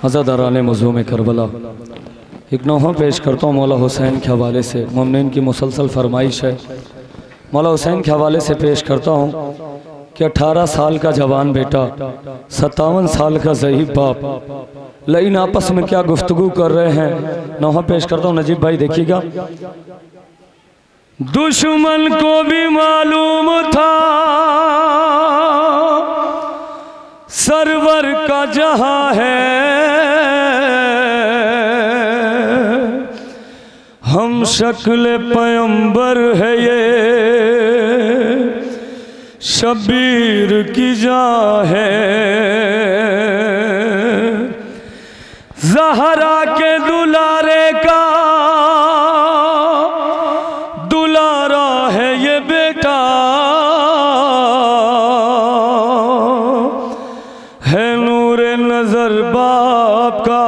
अज़ादारान मज़लूम Karbala एक नोहा पेश करता हूँ मौला हुसैन के हवाले से। मुमनीन की मुसलसल फरमाइश है। मौला हुसैन के हवाले से पेश करता हूँ कि 18 साल का जवान बेटा, 57 साल का ज़ईफ़ बाप लेकिन आपस में क्या गुफ्तगू कर रहे हैं। नोहा पेश करता हूँ, नजीब भाई देखिएगा। दुश्मन को भी मालूम था सरवर का जहां है, हम शक्ल पैगंबर है ये शबीर की जान है। ज़हरा के दुलारे का दुलारा है ये बेटा, है नूरे नजर बाप का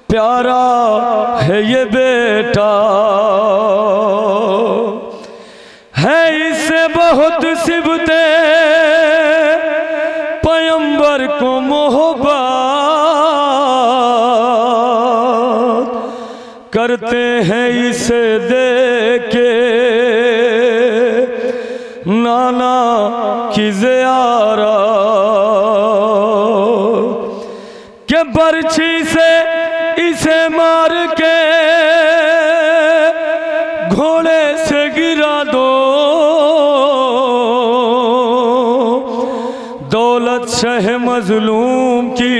प्यारा है ये बेटा, है इससे बहुत सिबते पैगंबर को मोहब्बत करते हैं इसे देख के नाना की ज़ियारत के बर्छी से इसे मार के घोड़े से गिरा दो, दौलत शह मजलूम की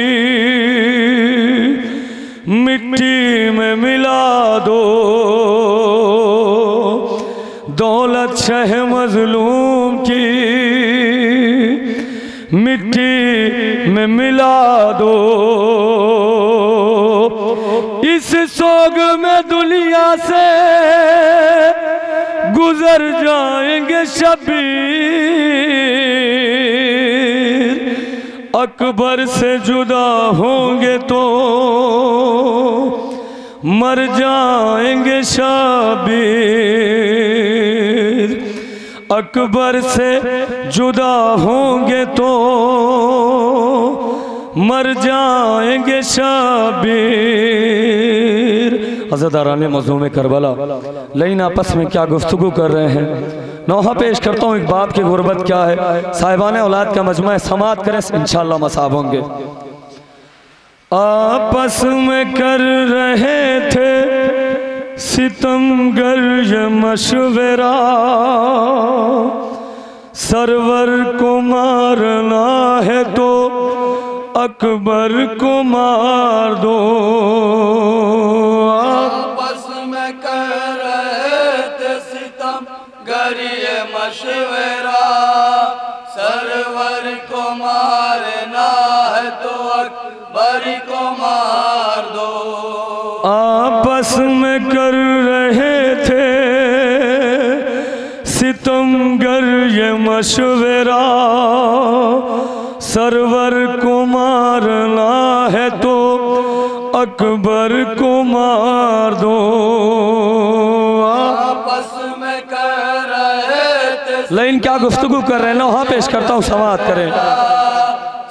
मिट्टी में मिला दो, दौलत शह मजलूम की मिट्टी में मिला दो। इस सोग में दुनिया से गुजर जाएंगे शबीर, अकबर से जुदा होंगे तो मर जाएंगे शबीर, अकबर से जुदा होंगे तो मर जाएंगे शबीर। अज़ादारान मज़लूम करबला लेकिन आपस में क्या गुफ्तगू कर रहे हैं। नौहा पेश करता हूँ, एक बाप की गुर्बत क्या है। साहिबान औलाद का मजमा समात करें, इंशाअल्लाह मसाब होंगे। आपस में कर रहे थे सितमगर ये मशवरा, सरवर को मारना है तो अकबर को मार दो। आपस में कर रहे थे सितमगर ये मशवरा, सरवर को मारना है तो अकबर को मार दो। आपस में कर रहे थे सितमगर ये मशवरा, सरवर को मारना है तो अकबर को मार दो। आपस में कर रहे थे लेकिन क्या गुफ्तगू कर रहे हैं। नौहा पेश करता हूँ, समाअत करें।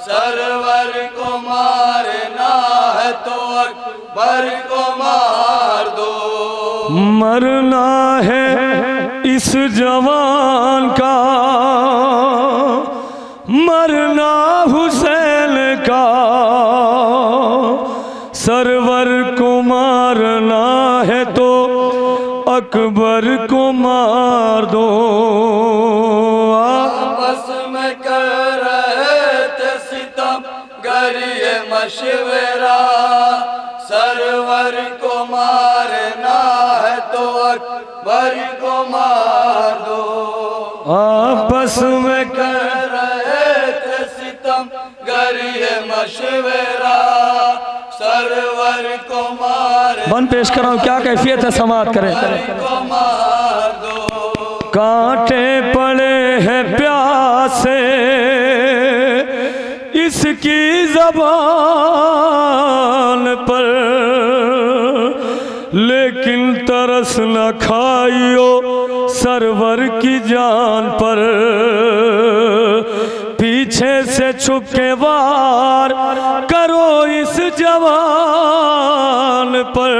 सरवर को मारना है तो अकबर को मार दो। मरना है इस जवान का, मरना हुसैन का, सरवर को मारना है तो अकबर को मार दो। आपस में कर रहे थे सितमगर ये मशवरा, सरवर को मारना है तो अकबर को मार दो। आपस में कर रहे थे सितमगर ये मशवरा, सरवर को मार बन पेश कर रहा हूँ, क्या कैफियत है, समाअत करें। को मार दो। कांटे पड़े हैं प्यासे इसकी ज़बान पर, लेकिन तरस न खाइयो सरवर की जान पर। पीछे से छुप के वार करो इस जवान पर,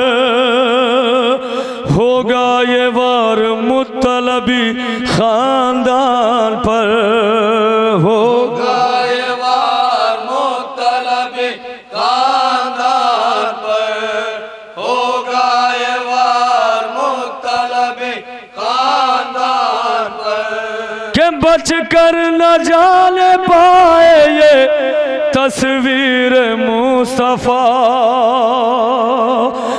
होगा ये वार मुत्तलबी खानदान पर, होगा ये वार मुत्तलबी खानदान पर, होगा ये वार मुत्तलबी खानदान पर। के बच कर न जाने पाए ये तस्वीर मुस्तफा,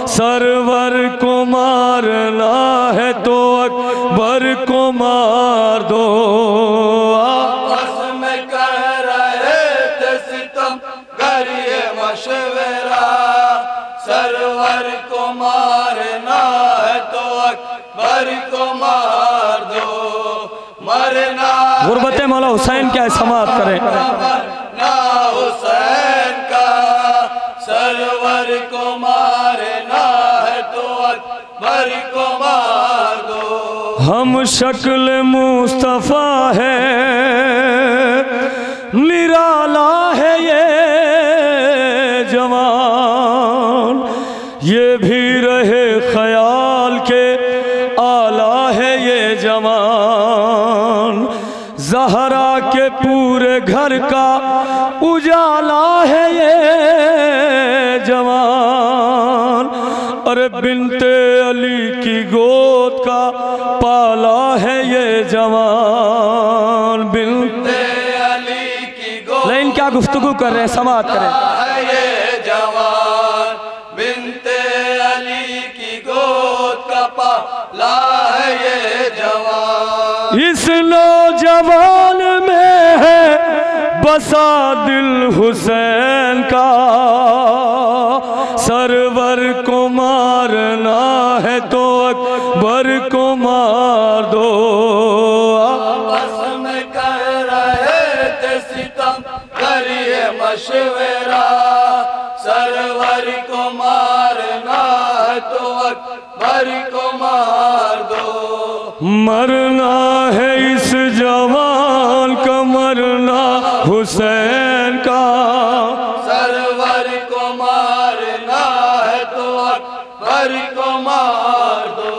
सरवर को मारना है तो अकबर को मार दो। आपस में कर रहे थे सितम करिए मशवरा, सरवर को मारना है तो अकबर को मार दो। मरना गुरबत मौला हुसैन क्या समात करें, ना हुसैन का, सरवर को मारना है तो अकबर को मार दो। हम शक्ल मुस्तफा है, निराला है ये जवान, ये भी रहे ख्याल के आला है ये जवान, ज़हरा के पूरे घर का उजाला है ये जवान, अरे बिनते अली की गोद का पाला है ये जवान, बिनते अली की गोद लेकिन क्या गुफ्तगू कर रहे हैं, समात करें। है ये जवान, बिनते अली की गोद का पाला है ये जवान। इस नौजवान में है बसा दिल हुसैन का, सरवर को मारना है तो अकबर को मार दो। आपस में कर रहे थे सितम करिए मशवरा, सरवर को मारना है तो अकबर को मार दो। मरना है इस जवान का, मरना हुसैन का, सरवर को मारना है तो अकबर को मार दो।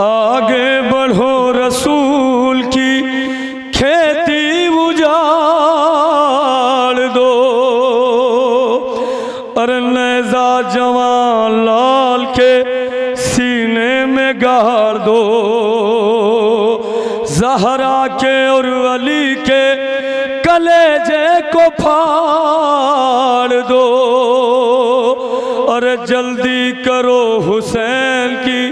आगे बढ़ो रसूल की खेती उजाड़ दो, अरे नेज़ा जवान लाल के सीने में गाड़ दो, ज़हरा के और अली के कलेजे को फाड़ दो, अरे जल्दी करो हुसैन की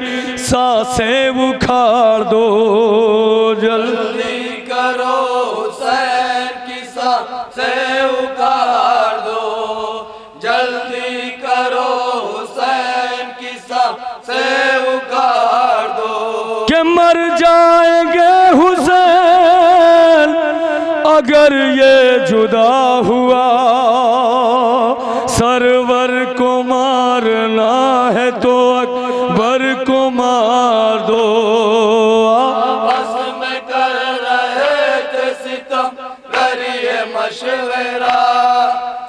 सांसें उखाड़ दो, जल्दी करो हुसैन की सांसें उखाड़ दो, जल्दी करो हुसैन की सांसें उखाड़ दो। कि मर जाएंगे हुसैन अगर ये जुदा हुआ, सरवर को मारना है तो अकबर को मार दो। आपस में कर रहे थे सितम करिए मशवरा,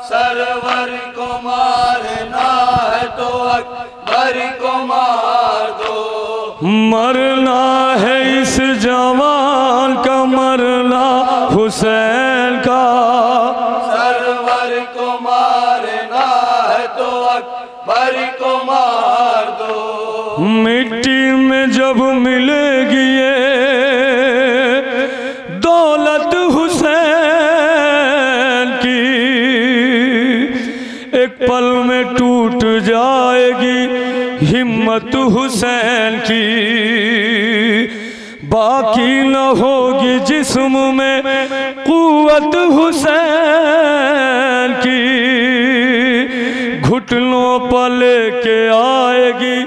सरवर को मारना है तो अकबर को मार दो। मरना है इस जवान का, मरना हुसैन का, सरवर को मारना है तो अकबर को मार दो। मिट्टी में जब मिलेगी ये दौलत हुसैन की, एक पल में टूट जाएगी हिम्मत हुसैन की, बाकी न होगी जिस्म में कुव्वत हुसैन की, घुटनों पर लेके आएगी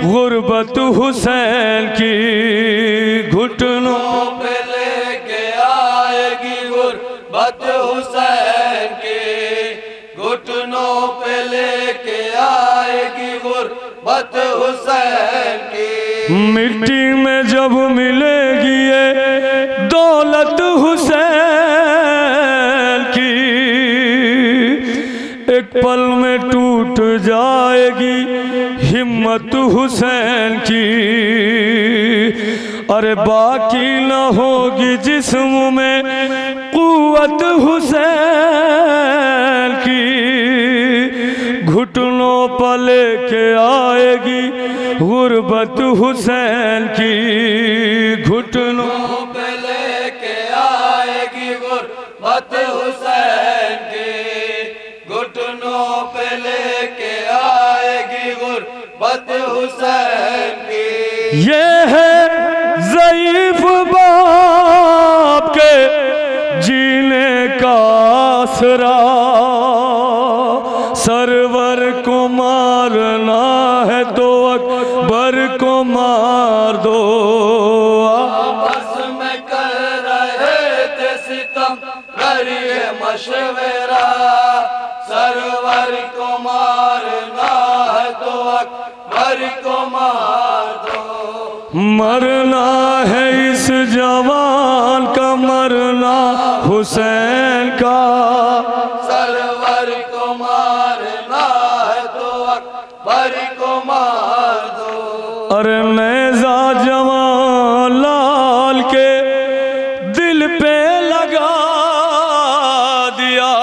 गुर्बत हुसैन की, घुटनों पे लेके आएगी गुर्बत हुसैन की, घुटनों पे लेके आएगी गुर्बत हुसैन की। मिट्टी में जब मिलेगी ये दौलत हुसैन की, एक पल में टूट जाएगी हिम्मत हुसैन की, अरे बाकी न होगी जिस्म में कुव्वत हुसैन की, घुटनों पर लेके आएगी गुर्बत हुसैन की, घुटनों पे लेके आएगी गुर्बत हुसैन की, घुटनों पे लेके आएगी गुर्बत हुसैन की। ये है ज़ईफ़ बाप के जीने का आसरा, सरवर को मारना है तो अकबर को मार दो। आपस में कर रहे थे सितम करिए मशवरा, सरवर को मारना है तो अकबर को मार दो। मरना है इस जवान का, मरना हुसैन का, सरवर को मारना है तो अकबर को मार दो। अरे नेज़ा जवान लाल के दिल पे लगा दिया,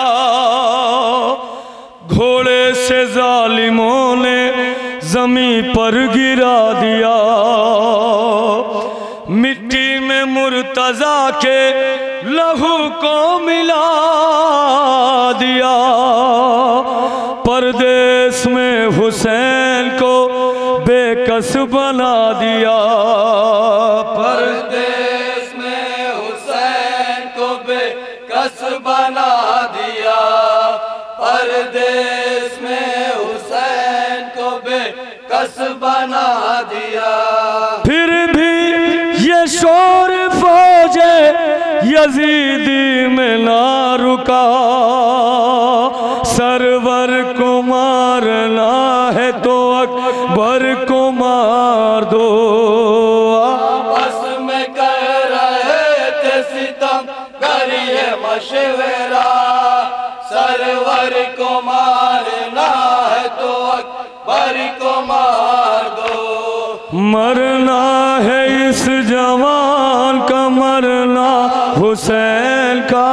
घोड़े से जालिमों ने जमीन पर गिरा दिया, मिट्टी में मुर्तजा के लहू को मिला दिया, परदेश में हुसैन को बेकस बना दिया, परदेश में हुसैन को बेकस बना दिया, परदेश में हुसैन को बेकस बना दिया। फिर भी ये शोर फौजे यजीदी में ना रुका, सरवर को मारना है तो अकबर को मार दो। आपस में कर रहे थे सितम करिए मशवरा, सरवर को मारना है तो अकबर को मार दो। मरना है इस जवान का, मरना हुसैन का।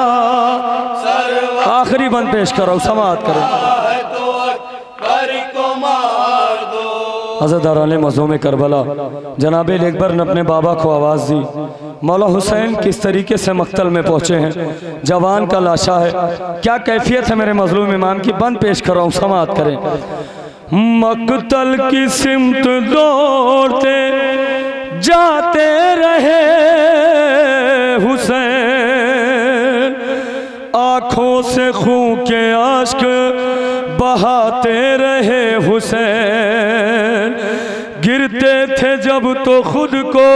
आखिरी बंद पेश करो, समाअत करो। तो अकबर को मार दो। हज़रत मज़लूम करबला जनाब अकबर ने अपने बाबा को आवाज़ दी। मौला हुसैन किस तरीके से मक्तल में पहुँचे हैं, जवान का लाशा है, क्या कैफियत है मेरे मज़लूम इमाम की, बंद पेश कर रहा हूँ, समाअत करें। मक्तल की सिमत दौड़ते जाते रहे हुसैन, आँखों से खून के आश्क बहाते रहे हुसैन, गिरते थे जब तो खुद को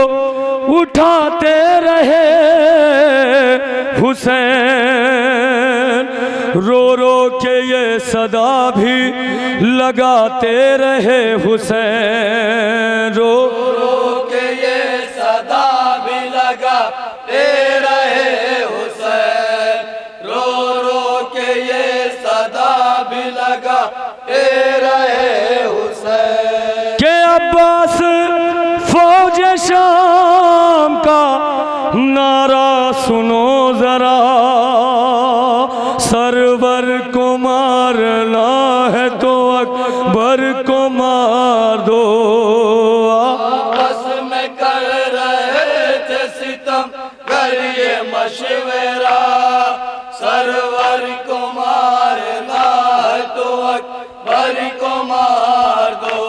उठाते रहे हुसैन, रो रो के ये सदा भी लगाते रहे हुसैन, रो रो के ये सदा भी लगाते रहे हुसैन, रो रो के ये सदा भी लगाते रहे हुसैन। के अब्बास फौज शाम का नारा सुनो जरा, सरवर को मारना है तो अकबर को मार दो। आपस में कर रहे थे सितम करिए मशवरा, सरवर को मारना है तो अकबर को मार दो।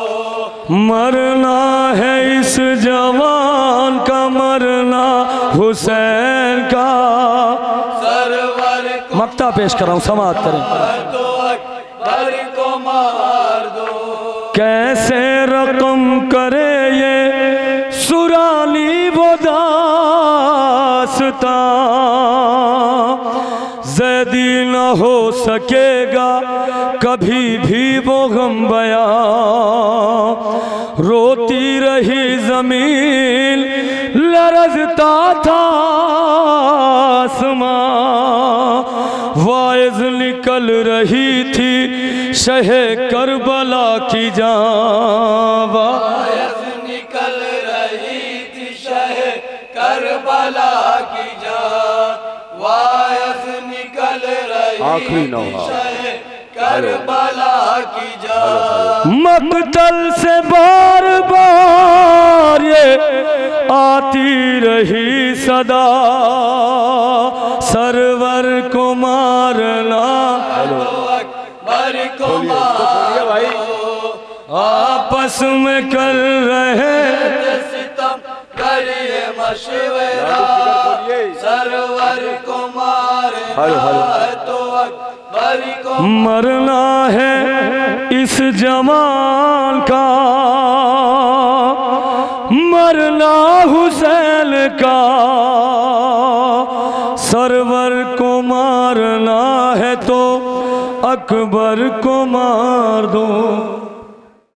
मरना है इस जवान का, मरना हुसैन का। सरवर को मक्ता पेश कर रहा हूँ, समाअत करें। तो अकबर को मार दो। कैसे रकम करे ये सुरानी वो दास्तां, ज़ैदी न हो सकेगा कभी भी वो गम बयां, रोती रही जमीन लरजता था आसमां, वाइज़ निकल रही थी शहे करबला की जान, वायस निकल रही थी शहे करबला की जान, वायस निकल रही थी शहे करबला की जान। मकतल से बार बार ये आती रही सदा, सरवर को मारना अकबर को मारो, आपस में कर रहे सितम करिए मशवरा, सरवर को मारना है तो अकबर को मरना है इस जवान का, मरना हुसैन का, सरवर को मारना है तो अकबर को मार दो।